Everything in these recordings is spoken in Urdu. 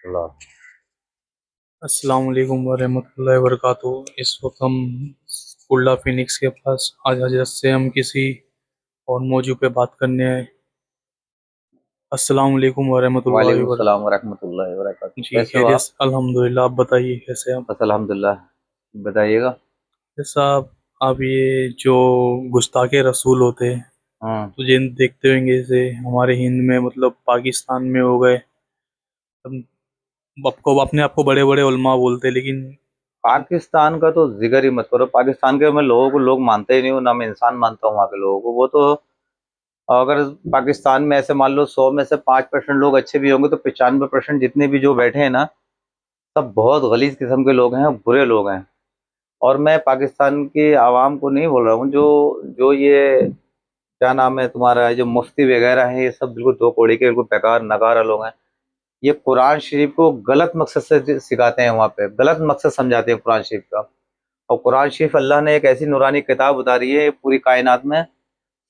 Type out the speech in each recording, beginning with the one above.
اللہ۔ السلام علیکم ورحمۃ اللہ وبرکاتہ۔ اس وقت ہم کلڈا فینکس کے پاس آج حضرت سے ہم کسی اور موضوع پہ بات کرنے آئے۔ السلام علیکم ورحمۃ اللہ وعلیکم السلام وبرکاتہ۔ ورحمۃ اللہ وبرکاتہ، جی کیسے ہو خیریت آپ؟ الحمدللہ، آپ بتائیے کیسے آپ؟ بس الحمدللہ، بتائیے گا۔ صاحب، آپ یہ جو گستاخ رسول ہوتے ہیں ہاں، تو جن دیکھتے ہوئیں گے، جیسے ہمارے ہند میں مطلب پاکستان میں ہو گئے، اپنے آپ کو بڑے بڑے علماء بولتے ہیں، لیکن پاکستان کا تو ذکر ہی مت کرو۔ پاکستان کے میں لوگوں کو لوگ مانتے ہی نہیں ہوں، نہ میں انسان مانتا ہوں وہاں کے لوگوں کو۔ وہ تو اگر پاکستان میں ایسے مان لو 100 میں سے 5% لوگ اچھے بھی ہوں گے تو 95% جتنے بھی جو بیٹھے ہیں نا، سب بہت غلیظ قسم کے لوگ ہیں، برے لوگ ہیں۔ اور میں پاکستان کی عوام کو نہیں بول رہا ہوں، جو جو یہ کیا نام ہے تمہارا، جو مفتی وغیرہ ہیں، یہ سب بالکل دو کوڑی کے، بالکل بیکار نگارا لوگ ہیں۔ یہ قرآن شریف کو غلط مقصد سے سکھاتے ہیں، وہاں پہ غلط مقصد سمجھاتے ہیں قرآن شریف کا۔ اور قرآن شریف اللہ نے ایک ایسی نورانی کتاب اتاری ہے پوری کائنات میں،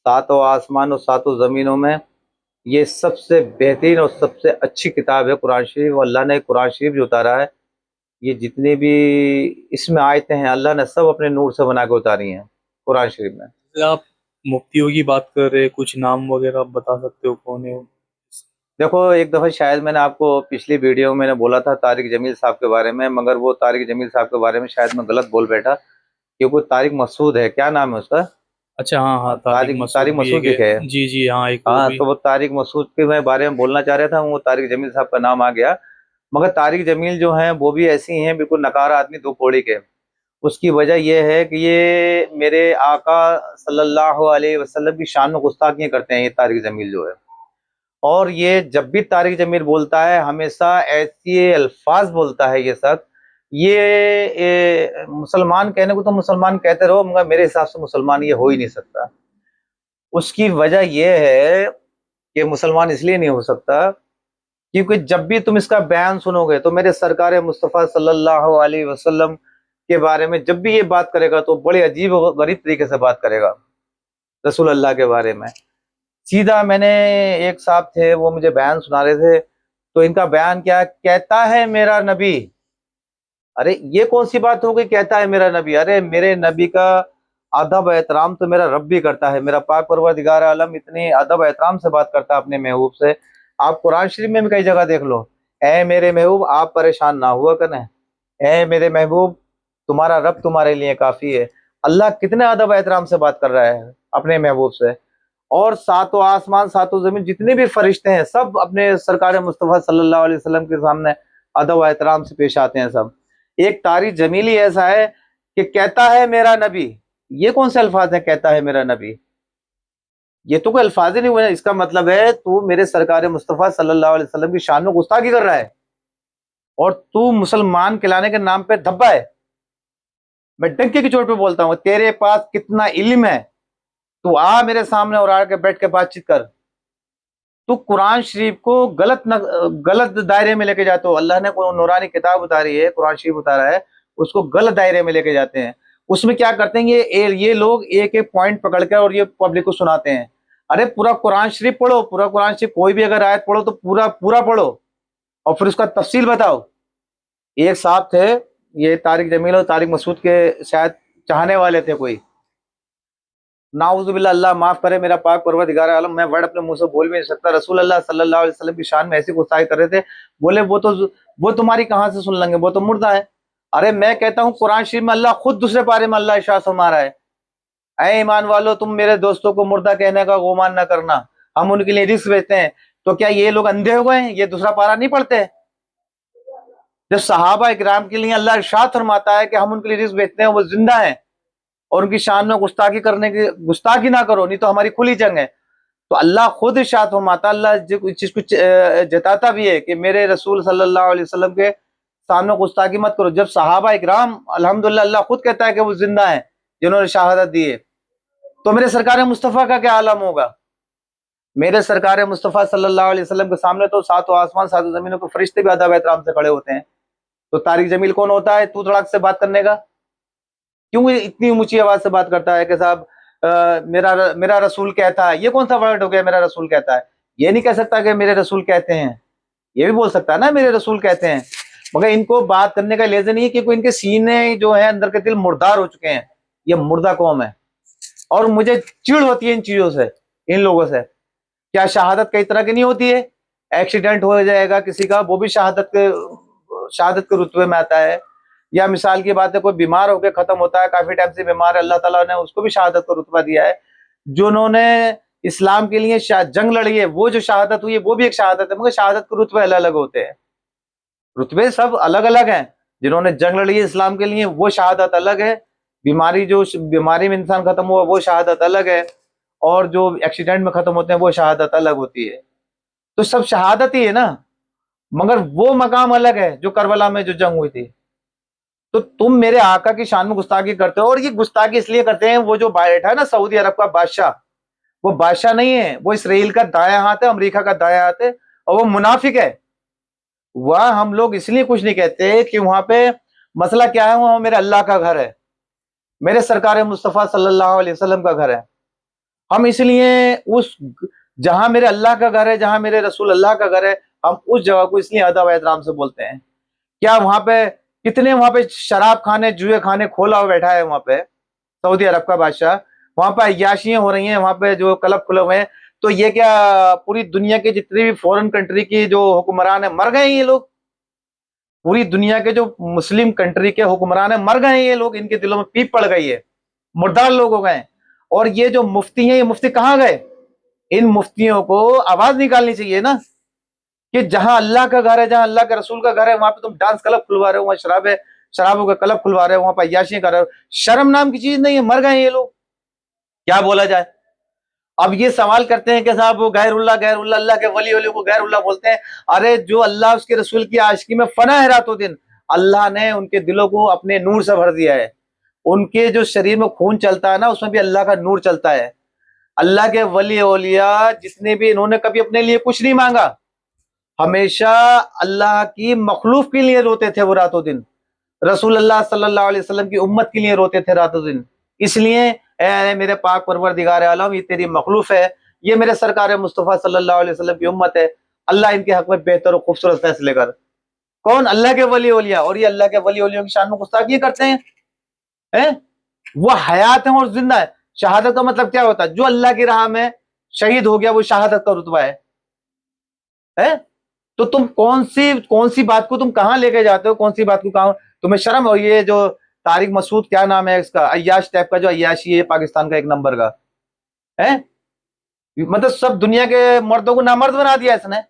ساتوں آسمان اور ساتوں زمینوں میں یہ سب سے بہترین اور سب سے اچھی کتاب ہے قرآن شریف۔ اور اللہ نے قرآن شریف جو اتارا ہے، یہ جتنی بھی اس میں آیتیں ہیں اللہ نے سب اپنے نور سے بنا کے اتاری ہیں قرآن شریف میں۔ آپ مفتیوں کی بات کر رہے، کچھ نام وغیرہ آپ بتا سکتے ہو کون ہے وہ؟ دیکھو، ایک دفعہ شاید میں نے آپ کو پچھلی ویڈیو میں نے بولا تھا طارق جمیل صاحب کے بارے میں، مگر وہ طارق جمیل صاحب کے بارے میں شاید میں غلط بول بیٹھا، کیونکہ وہ طارق مسعود ہے، کیا نام ہے اس کا؟ اچھا، ہاں ہاں، طارق طارق مسعود بھی ایک مسعود ہے۔ لکھے ہے۔ جی جی ہاں، ایک وہ ہاں، بھی۔ تو وہ طارق مسعود کے میں بارے میں بولنا چاہ رہا تھا، وہ طارق جمیل صاحب کا نام آ گیا۔ مگر طارق جمیل جو ہیں وہ بھی ایسی ہیں، بالکل نکارا آدمی، دو کوڑی کے۔ اس کی وجہ یہ ہے کہ یہ میرے آقا صلی اللہ علیہ وسلم کی شان میں گستاخیاں کرتے ہیں، یہ طارق جمیل جو ہے۔ اور یہ جب بھی طارق جمیل بولتا ہے ہمیشہ ایسے الفاظ بولتا ہے یہ سب۔ یہ مسلمان کہنے کو تو مسلمان کہتے رہو، مگر میرے حساب سے مسلمان یہ ہو ہی نہیں سکتا۔ اس کی وجہ یہ ہے کہ مسلمان اس لیے نہیں ہو سکتا کیونکہ جب بھی تم اس کا بیان سنو گے تو میرے سرکار مصطفیٰ صلی اللہ علیہ وسلم کے بارے میں جب بھی یہ بات کرے گا تو بڑے عجیب و غریب طریقے سے بات کرے گا رسول اللہ کے بارے میں۔ سیدھا میں نے ایک صاحب تھے، وہ مجھے بیان سنا رہے تھے، تو ان کا بیان کیا کہتا ہے میرا نبی۔ ارے یہ کون سی بات ہو گئی کہتا ہے میرا نبی؟ ارے میرے نبی کا ادب احترام تو میرا رب بھی کرتا ہے، میرا پاک پروردگار عالم اتنی ادب احترام سے بات کرتا ہے اپنے محبوب سے۔ آپ قرآن شریف میں بھی کئی جگہ دیکھ لو، اے میرے محبوب آپ پریشان نہ ہوا کریں، اے میرے محبوب تمہارا رب تمہارے لیے کافی ہے۔ اللہ کتنے ادب احترام سے بات کر رہا ہے اپنے محبوب سے۔ اور ساتوں آسمان ساتوں زمین جتنے بھی فرشتے ہیں سب اپنے سرکار مصطفیٰ صلی اللہ علیہ وسلم کے سامنے ادب و احترام سے پیش آتے ہیں سب۔ ایک طارق جمیلی ایسا ہے کہ کہتا ہے میرا نبی، یہ کون سے الفاظ ہیں کہتا ہے میرا نبی؟ یہ تو کوئی الفاظ ہی نہیں ہوئے، اس کا مطلب ہے تو میرے سرکار مصطفیٰ صلی اللہ علیہ وسلم کی شان میں گستاخی کر رہا ہے، اور تو مسلمان کہلانے کے نام پہ دھبا ہے۔ میں ڈنکے کی چوٹ پہ بولتا ہوں، تیرے پاس کتنا علم ہے، تو آ میرے سامنے اور آ کے بیٹھ کے بات چیت کر۔ تو قرآن شریف کو غلط دائرے میں لے کے جاتے ہو۔ اللہ نے کوئی نورانی کتاب اتاری ہے، قرآن شریف اتارا ہے، اس کو غلط دائرے میں لے کے جاتے ہیں۔ اس میں کیا کرتے ہیں یہ لوگ ایک ایک پوائنٹ پکڑ کے اور یہ پبلک کو سناتے ہیں۔ ارے پورا قرآن شریف پڑھو، پورا قرآن شریف کوئی بھی اگر آیت پڑھو تو پورا پورا پڑھو اور پھر اس کا تفصیل بتاؤ۔ ایک صاحب تھے، یہ طارق جمیل اور طارق مسعود کے شاید چاہنے والے تھے کوئی، ناؤذ باللہ اللہ معاف کرے میرا پاک پروردگار عالم، میں ورڈ اپنے منہ سے بول بھی نہیں سکتا۔ رسول اللہ صلی اللہ علیہ وسلم کی شان میں ایسی گستاخی کر رہے تھے، بولے وہ تمہاری کہاں سے سن لیں گے، وہ تو مردہ ہے۔ ارے میں کہتا ہوں قرآن شریف میں اللہ خود دوسرے پارے میں اللہ ارشاد فرما رہا ہے، اے ایمان والو تم میرے دوستوں کو مردہ کہنے کا گمان نہ کرنا، ہم ان کے لیے رزق بھیجتے ہیں۔ تو کیا یہ لوگ اندھے ہو گئے ہیں؟ یہ دوسرا پارہ نہیں پڑھتے؟ جب صحابہ اکرام کے لیے اللہ ارشاد فرماتا ہے کہ ہم ان کے لیے رزق بھیجتے ہیں، وہ زندہ ہیں، اور ان کی شان میں گستاخی نہ کرو نہیں تو ہماری کھلی جنگ ہے۔ تو اللہ خود ارشاد فرماتا، اللہ چیز کو جتاتا بھی ہے کہ میرے رسول صلی اللہ علیہ وسلم کے سامنے گستاخی مت کرو، جب صحابہ اکرام الحمدللہ اللہ خود کہتا ہے کہ وہ زندہ ہیں جنہوں نے شہادت دی ہے، تو میرے سرکار مصطفیٰ کا کیا عالم ہوگا؟ میرے سرکار مصطفیٰ صلی اللہ علیہ وسلم کے سامنے تو ساتوں آسمان ساتوں زمینوں کے فرشتے بھی ادب احترام سے کھڑے ہوتے ہیں۔ تو طارق جمیل کون ہوتا ہے تو تڑاک سے بات کرنے کا؟ کیوں اتنی اونچی آواز سے بات کرتا ہے کہ صاحب میرا رسول کہتا ہے؟ یہ کون سا ورڈ ہو گیا میرا رسول کہتا ہے؟ یہ نہیں کہہ سکتا کہ میرے رسول کہتے ہیں، یہ بھی بول سکتا ہے نا میرے رسول کہتے ہیں، مگر ان کو بات کرنے کا لہجہ نہیں ہے کہ کوئی ان کے سینے جو ہے اندر کے دل مردار ہو چکے ہیں، یہ مردہ قوم ہے. اور مجھے چڑ ہوتی ہے ان چیزوں سے، ان لوگوں سے. کیا شہادت کئی طرح کی نہیں ہوتی ہے؟ ایکسیڈنٹ ہو جائے گا کسی کا، وہ بھی شہادت کے رتبے میں آتا ہے. یا مثال کی بات ہے کوئی بیمار ہو کے ختم ہوتا ہے، کافی ٹائم سے بیمار ہے، اللہ تعالیٰ نے اس کو بھی شہادت کا رتبہ دیا ہے. جنہوں نے اسلام کے لیے جنگ لڑی ہے، وہ جو شہادت ہوئی ہے وہ بھی ایک شہادت ہے، مگر شہادت کے رتبے الگ الگ ہوتے ہیں. رتبے سب الگ الگ ہیں. جنہوں نے جنگ لڑی ہے اسلام کے لیے وہ شہادت الگ ہے، بیماری میں انسان ختم ہوا وہ شہادت الگ ہے، اور جو ایکسیڈنٹ میں ختم ہوتے ہیں وہ شہادت الگ ہوتی ہے. تو سب شہادت ہی ہے نا، مگر وہ مقام الگ ہے جو کربلا میں جو جنگ ہوئی تھی. تو تم میرے آقا کی شان میں گستاخی کرتے ہو، اور یہ گستاخی اس لیے کرتے ہیں، وہ جو بیٹھا ہے نا سعودی عرب کا بادشاہ، وہ بادشاہ نہیں ہے، وہ اسرائیل کا دایاں ہاتھ ہے، امریکہ کا دایاں ہاتھ ہے، اور وہ منافق ہے. وہاں ہم لوگ اس لیے کچھ نہیں کہتے کہ وہاں پہ مسئلہ کیا ہے، وہاں میرے اللہ کا گھر ہے، میرے سرکار مصطفیٰ صلی اللہ علیہ وسلم کا گھر ہے. ہم اس لیے جہاں میرے اللہ کا گھر ہے، جہاں میرے رسول اللہ کا گھر ہے، ہم اس جگہ کو اس لیے ادب و احترام سے بولتے ہیں. کیا وہاں پہ کتنے وہاں پہ شراب خانے جوئے خانے کھولا ہوا بیٹھا ہے وہاں پہ سعودی عرب کا بادشاہ، وہاں پہ عیاشیاں ہو رہی ہیں، وہاں پہ جو کلب کھلے ہوئے ہیں. تو یہ کیا پوری دنیا کے جتنی بھی فورن کنٹری کی جو حکمران ہیں مر گئے ہیں یہ لوگ؟ پوری دنیا کے جو مسلم کنٹری کے حکمران ہیں مر گئے ہیں یہ لوگ؟ ان کے دلوں میں پیپ پڑ گئی ہے، مردار لوگ ہو گئے ہیں. اور یہ جو مفتی ہیں، یہ مفتی کہاں گئے؟ ان مفتیوں کو آواز نکالنی چاہیے نا، کہ جہاں اللہ کا گھر ہے، جہاں اللہ کے رسول کا گھر ہے، وہاں پہ تم ڈانس کلب کھلوا رہے ہو، وہاں شرابوں کا کلب کھلوا رہے ہو، وہاں پہ عیاشیاں کر رہے ہو. شرم نام کی چیز نہیں ہے، مر گئے ہیں یہ لوگ. کیا بولا جائے؟ اب یہ سوال کرتے ہیں کہ صاحب وہ غیر اللہ اللہ کے ولی کو غیر اللہ بولتے ہیں. ارے جو اللہ اس کے رسول کی عاشقی میں فنا ہے رات و دن، اللہ نے ان کے دلوں کو اپنے نور سے بھر دیا ہے. ان کے جو شریر میں خون چلتا ہے نا، اس میں بھی اللہ کا نور چلتا ہے. اللہ کے ولی اولیاء جتنے بھی، انہوں نے کبھی اپنے لیے کچھ نہیں مانگا، ہمیشہ اللہ کی مخلوق کے لیے روتے تھے وہ رات و دن. رسول اللہ صلی اللہ علیہ وسلم کی امت کے لیے روتے تھے رات و دن. اس لیے اے میرے پاک پروردگار عالم، یہ تیری مخلوق ہے، یہ میرے سرکار مصطفیٰ صلی اللہ علیہ وسلم کی امت ہے، اللہ ان کے حق میں بہتر و خوبصورت فیصلے کر. کون؟ اللہ کے ولی اولیاء. اور یہ اللہ کے ولی اولیاء کی شان میں گستاخی کرتے ہیں. وہ حیات ہیں اور زندہ ہے. شہادت کا مطلب کیا ہوتا ہے؟ جو اللہ کی راہ میں شہید ہو گیا وہ شہادت کا رتبہ ہے. تو تم کون سی بات کو تم کہاں لے کے جاتے ہو؟ کون سی بات کو کہاں تمہیں شرم ہو؟ یہ جو طارق مسعود، کیا نام ہے اس کا، عیاش ٹائپ کا جو عیاشی ہے پاکستان کا ایک نمبر کا ہے، مطلب سب دنیا کے مردوں کو نامرد بنا دیا اس نے،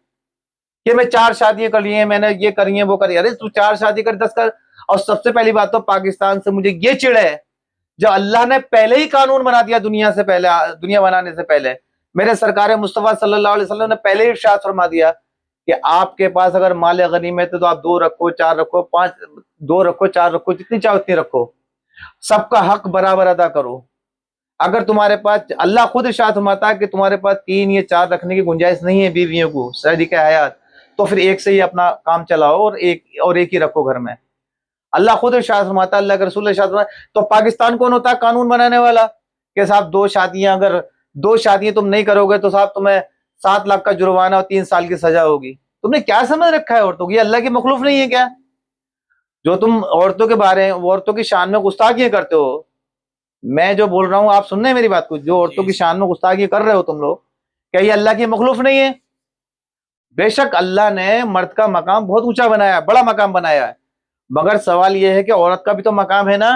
کہ میں 4 شادیاں کر لی ہیں، میں نے یہ کری ہیں وہ کری. ارے تو 4 شادی کر 10 کر. اور سب سے پہلی بات تو پاکستان سے مجھے یہ چڑ ہے، جو اللہ نے پہلے ہی قانون بنا دیا دنیا سے پہلے، دنیا بنانے سے پہلے میرے سرکار مصطفیٰ صلی اللہ علیہ وسلم نے پہلے ہی ارشاد فرما دیا کہ آپ کے پاس اگر مال غنیمت ہے تو آپ 2 رکھو، 4 رکھو، 5، 2 رکھو، 4 رکھو، جتنی چاہو اتنی رکھو، سب کا حق برابر ادا کرو. اگر تمہارے پاس، اللہ خود ارشاد فرماتا ہے کہ تمہارے پاس 3 یا 4 رکھنے کی گنجائش نہیں ہے بیویوں کو صحیح حیات، تو پھر ایک سے ہی اپنا کام چلاؤ، اور ایک ہی رکھو گھر میں. اللہ خود ارشاد فرماتا ہے، اللہ کے رسول ارشاد فرماتا ہے. تو پاکستان کون ہوتا ہے قانون بنانے والا؟ کہ صاحب 2 شادیاں، اگر 2 شادیاں تم نہیں کرو گے تو صاحب تمہیں 7 لاکھ کا جرمانہ اور 3 سال کی سزا ہوگی. تم نے کیا سمجھ رکھا ہے عورتوں کو؟ یہ اللہ کی مخلوق نہیں ہے کیا؟ جو تم عورتوں کے بارے، عورتوں کی شان میں گستاخیاں کرتے ہو. میں جو بول رہا ہوں آپ سن رہے ہیں میری بات کو؟ جو عورتوں کی شان میں گستاخی کر رہے ہو تم لوگ، کیا یہ اللہ کی مخلوق نہیں ہے؟ بے شک اللہ نے مرد کا مقام بہت اونچا بنایا ہے، بڑا مقام بنایا ہے، مگر سوال یہ ہے کہ عورت کا بھی تو مقام ہے نا.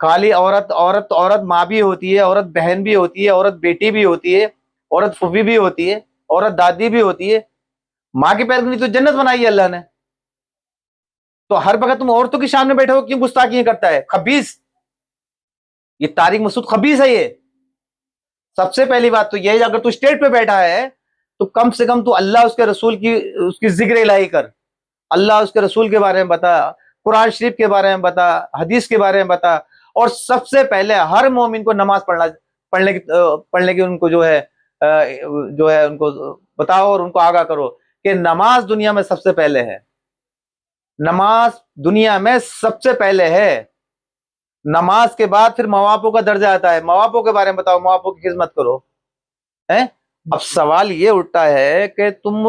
خالی عورت ماں بھی ہوتی ہے، عورت بہن بھی ہوتی ہے، عورت بیٹی بھی ہوتی ہے، عورت پھوپھی بھی ہوتی ہے، عورت دادی بھی ہوتی ہے. ماں کے پیر کے نیچے تو جنت بنائی ہے اللہ نے. تو ہر وقت تم عورتوں کی شان میں بیٹھے ہو، کیوں گستاخیاں کرتا ہے خبیث؟ یہ طارق مسعود خبیث ہے. یہ سب سے پہلی بات تو یہ ہے، اگر تو اسٹیٹ پہ بیٹھا ہے تو کم سے کم تو اللہ اس کے رسول کی اس کی ذکر الہی کر، اللہ اس کے رسول کے بارے میں بتا، قرآن شریف کے بارے میں بتا، حدیث کے بارے میں بتا. اور سب سے پہلے ہر مومن کو نماز پڑھنے کی ان کو جو ہے ان کو بتاؤ اور ان کو آگاہ کرو کہ نماز دنیا میں سب سے پہلے ہے. نماز دنیا میں سب سے پہلے ہے. نماز کے بعد پھر مواپوں کا درجہ آتا ہے. مواپوں کے بارے میں بتاؤ، مواپوں کی خدمت کرو. اب سوال یہ اٹھتا ہے کہ تم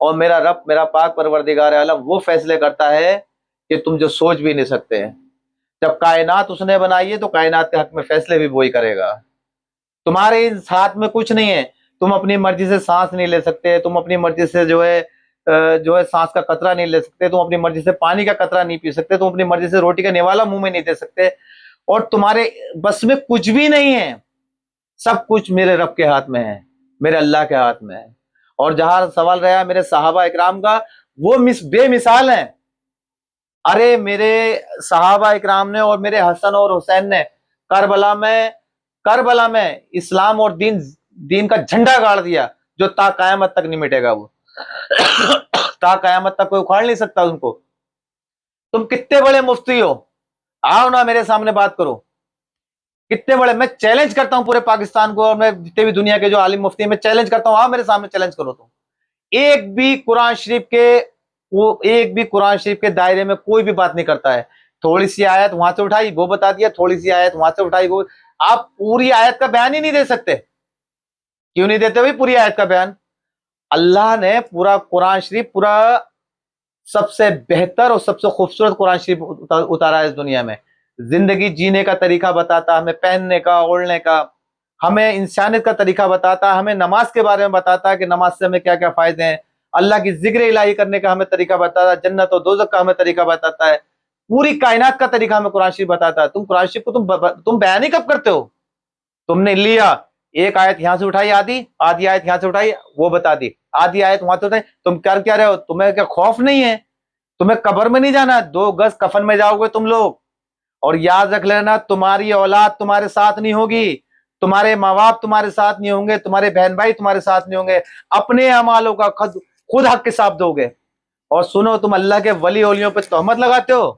اور میرا رب، میرا پاک پروردگار عالم وہ فیصلے کرتا ہے کہ تم جو سوچ بھی نہیں سکتے ہیں۔ جب کائنات اس نے بنائی ہے تو کائنات کے حق میں فیصلے بھی وہی کرے گا۔ تمہارے اس ہاتھ میں کچھ نہیں ہے، تم اپنی مرضی سے سانس نہیں لے سکتے، تم اپنی مرضی سے جو ہے سانس کا قطرہ نہیں لے سکتے، تم اپنی مرضی سے پانی کا قطرہ نہیں پی سکتے، تم اپنی مرضی سے روٹی کا نوالا منہ میں نہیں دے سکتے، اور تمہارے بس میں کچھ بھی نہیں ہے۔ سب کچھ میرے رب کے ہاتھ میں ہے، میرے اللہ کے ہاتھ میں ہے۔ اور جہاں سوال رہا میرے صحابہ اکرام کا، وہ بے مثال ہیں۔ ارے میرے صحابہ اکرام نے اور میرے حسن اور حسین نے کربلا میں اسلام اور دین کا جھنڈا گاڑ دیا، جو تا قیامت تک نہیں مٹے گا۔ وہ تا قیامت تک کوئی اکھاڑ نہیں سکتا ان کو۔ تم کتنے بڑے مفتی ہو، آؤ نا میرے سامنے بات کرو۔ کتنے بڑے، میں چیلنج کرتا ہوں پورے پاکستان کو، اور میں جتنے بھی دنیا کے جو عالم مفتی ہیں میں چیلنج کرتا ہوں، آؤ میرے سامنے چیلنج کرو۔ تم ایک بھی قرآن شریف کے دائرے میں کوئی بھی بات نہیں کرتا ہے۔ تھوڑی سی آیت وہاں سے اٹھائی وہ بتا دیا، تھوڑی سی آیت وہاں سے اٹھائی وہ۔ آپ پوری آیت کا بیان ہی نہیں دے سکتے۔ کیوں نہیں دیتے بھائی پوری آیت کا بیان؟ اللہ نے پورا قرآن شریف، پورا سب سے بہتر اور سب سے خوبصورت قرآن شریف اتارا ہے اس دنیا میں۔ زندگی جینے کا طریقہ بتاتا، ہمیں پہننے کا، اوڑھنے کا، ہمیں انسانیت کا طریقہ بتاتا، ہمیں نماز کے بارے میں بتاتا کہ نماز سے ہمیں کیا کیا فائدے ہیں، اللہ کی ذکر الہی کرنے کا ہمیں طریقہ بتاتا، جنت و دوزخ کا ہمیں طریقہ بتاتا ہے، پوری کائنات کا طریقہ ہمیں قرآن شریف بتاتا ہے۔ تم قرآن شریف کو تم بیان ہی کب کرتے ہو؟ تم نے لیا ایک آیت یہاں سے اٹھائی، آدھی آیت یہاں سے اٹھائی وہ بتا دی، آدھی آیت وہاں سے اٹھائی۔ تم کر کیا رہے ہو؟ تمہیں کیا خوف نہیں ہے؟ تمہیں قبر میں نہیں جانا؟ 2 گز کفن میں جاؤ گے تم لوگ، اور یاد رکھ لینا تمہاری اولاد تمہارے ساتھ نہیں ہوگی، تمہارے ماں باپ تمہارے ساتھ نہیں ہوں گے، تمہارے بہن بھائی تمہارے ساتھ نہیں ہوں گے، اپنے اعمالوں کا خود حق حساب دو گے۔ اور سنو، تم اللہ کے ولی اولیوں پہ تہمت لگاتے ہو،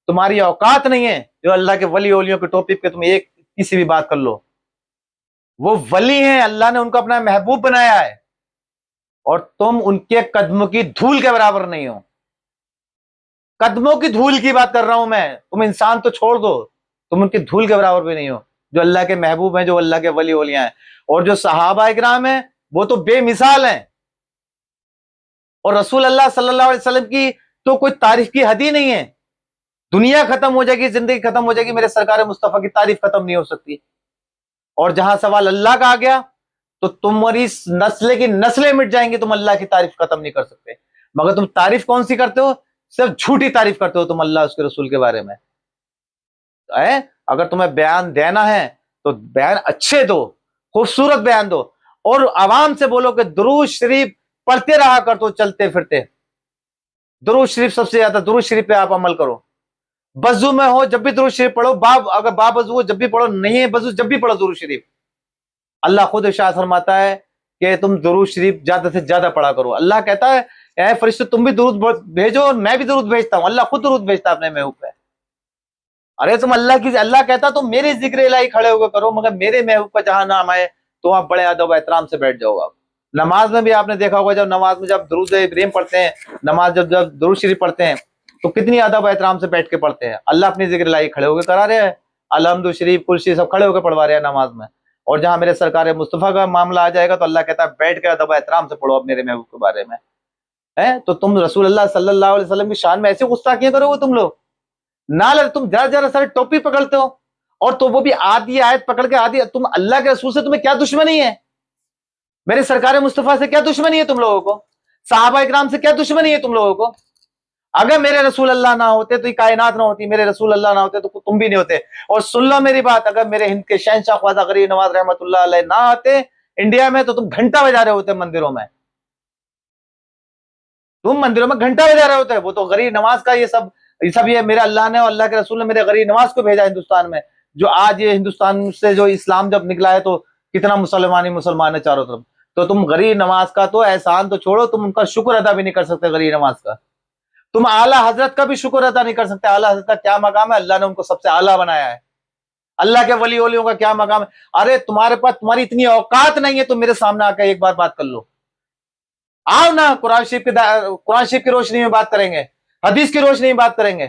تمہاری اوقات نہیں ہے جو اللہ کے ولی اولیوں کے ٹاپک پہ تم ایک کسی بھی بات کر لو۔ وہ ولی ہیں، اللہ نے ان کو اپنا محبوب بنایا ہے، اور تم ان کے قدموں کی دھول کے برابر نہیں ہو۔ قدموں کی دھول کی بات کر رہا ہوں میں، تم انسان تو چھوڑ دو، تم ان کی دھول کے برابر بھی نہیں ہو، جو اللہ کے محبوب ہیں، جو اللہ کے ولی اولیاء ہیں۔ اور جو صحابہ اکرام ہیں وہ تو بے مثال ہیں، اور رسول اللہ صلی اللہ علیہ وسلم کی تو کوئی تعریف کی حد ہی نہیں ہے۔ دنیا ختم ہو جائے گی، زندگی ختم ہو جائے گی، میرے سرکار مصطفیٰ کی تعریف ختم نہیں ہو سکتی۔ اور جہاں سوال اللہ کا آ گیا تو تمہاری نسلیں کی نسلیں مٹ جائیں گی، تم اللہ کی تعریف ختم نہیں کر سکتے۔ مگر تم تعریف کون سی کرتے ہو؟ صرف جھوٹی تعریف کرتے ہو تم اللہ اس کے رسول کے بارے میں۔ اگر تمہیں بیان دینا ہے تو بیان اچھے دو، خوبصورت بیان دو، اور عوام سے بولو کہ درود شریف پڑھتے رہا کر تو چلتے پھرتے۔ درود شریف سب سے زیادہ، درود شریف پہ آپ عمل کرو۔ وضو میں ہو جب بھی درود شریف پڑھو، اگر باب وضو ہو جب بھی پڑھو، نہیں ہے وضو جب بھی پڑھو درود شریف۔ اللہ خود ارشاد فرماتا ہے کہ تم درود شریف زیادہ سے زیادہ پڑھا کرو۔ اللہ کہتا ہے اے فرشتوں تم بھی درود بھیجو، اور میں بھی درود بھیجتا ہوں۔ اللہ خود درود بھیجتا ہے اپنے محبوب پہ۔ ارے تم اللہ کہتا تم میری ذکر الہی کھڑے ہو کے کرو، مگر میرے محبوب کا جہاں نام آئے تو آپ بڑے ادب و احترام سے بیٹھ جاؤ۔ آپ نماز میں بھی آپ نے دیکھا ہوگا، جب نماز میں جب درود ابراہیم پڑھتے ہیں، نماز جب درود شریف پڑھتے ہیں تو کتنی ادب و احترام سے بیٹھ کے پڑھتے ہیں۔ اللہ اپنی ذکر الہی کھڑے ہو کے کرا رہے ہیں، الحمد شریف کل شریف سب کھڑے ہو کے پڑھوا رہے ہیں نماز میں۔ اور جہاں میرے سرکار مصطفیٰ کا معاملہ آ جائے گا تو اللہ کہتا ہے بیٹھ کے ادب و احترام سے پڑھو اب میرے محبوب کے بارے میں۔ تو تم رسول اللہ صلی اللہ علیہ وسلم کی شان میں ایسی گستاخیاں کرو گے تم لوگ؟ نہ تم ذرا سارے ٹوپی پکڑتے ہو، اور تو وہ بھی آدھی آیت پکڑ کے آدھی۔ تم اللہ کے رسول سے تمہیں کیا دشمنی ہے؟ میرے سرکار مصطفیٰ سے کیا دشمنی ہے تم لوگوں کو؟ صحابہ اکرام سے کیا دشمنی ہے تم لوگوں کو؟ اگر میرے رسول اللہ نہ ہوتے تو یہ کائنات نہ ہوتی، میرے رسول اللہ نہ ہوتے تو تم بھی نہیں ہوتے۔ اور سن لو میری بات، اگر میرے ہند کے شہنشاہ خواجہ غریب نواز رحمت اللہ علیہ نہ آتے انڈیا میں تو تم گھنٹہ بجا رہے ہوتے مندروں میں، تم مندروں میں گھنٹہ بجا رہے ہوتے۔ وہ تو غریب نواز کا یہ سب یہ میرے اللہ نے اور اللہ کے رسول نے میرے غریب نواز کو بھیجا ہندوستان میں، جو آج یہ ہندوستان سے جو اسلام جب نکلا ہے تو کتنا مسلمان ہے چاروں طرف۔ تو تم غریب نواز کا تو احسان تو چھوڑو، تم ان کا شکر ادا بھی نہیں کر سکتے غریب نواز کا۔ تم اعلیٰ حضرت کا بھی شکر ادا نہیں کر سکتے۔ اعلیٰ حضرت کا کیا مقام ہے؟ اللہ نے ان کو سب سے اعلیٰ بنایا ہے۔ اللہ کے ولی اولیوں کا کیا مقام ہے؟ ارے تمہارے پاس تمہاری اتنی اوقات نہیں ہے، تم میرے سامنے آ کے ایک بار بات کر لو۔ آؤ نا، قرآن شریف کی روشنی میں بات کریں گے، حدیث کی روشنی میں بات کریں گے۔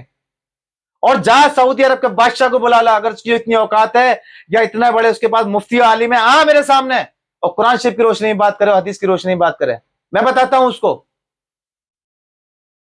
اور جا سعودی عرب کے بادشاہ کو بلا لا، اگر اس کی اتنی اوقات ہے یا اتنے بڑے اس کے پاس مفتی و عالم ہے، میرے سامنے اور قرآن شریف کی روشنی میں بات کرے، حدیث کی روشنی میں بات کرے، میں بتاتا ہوں اس کو۔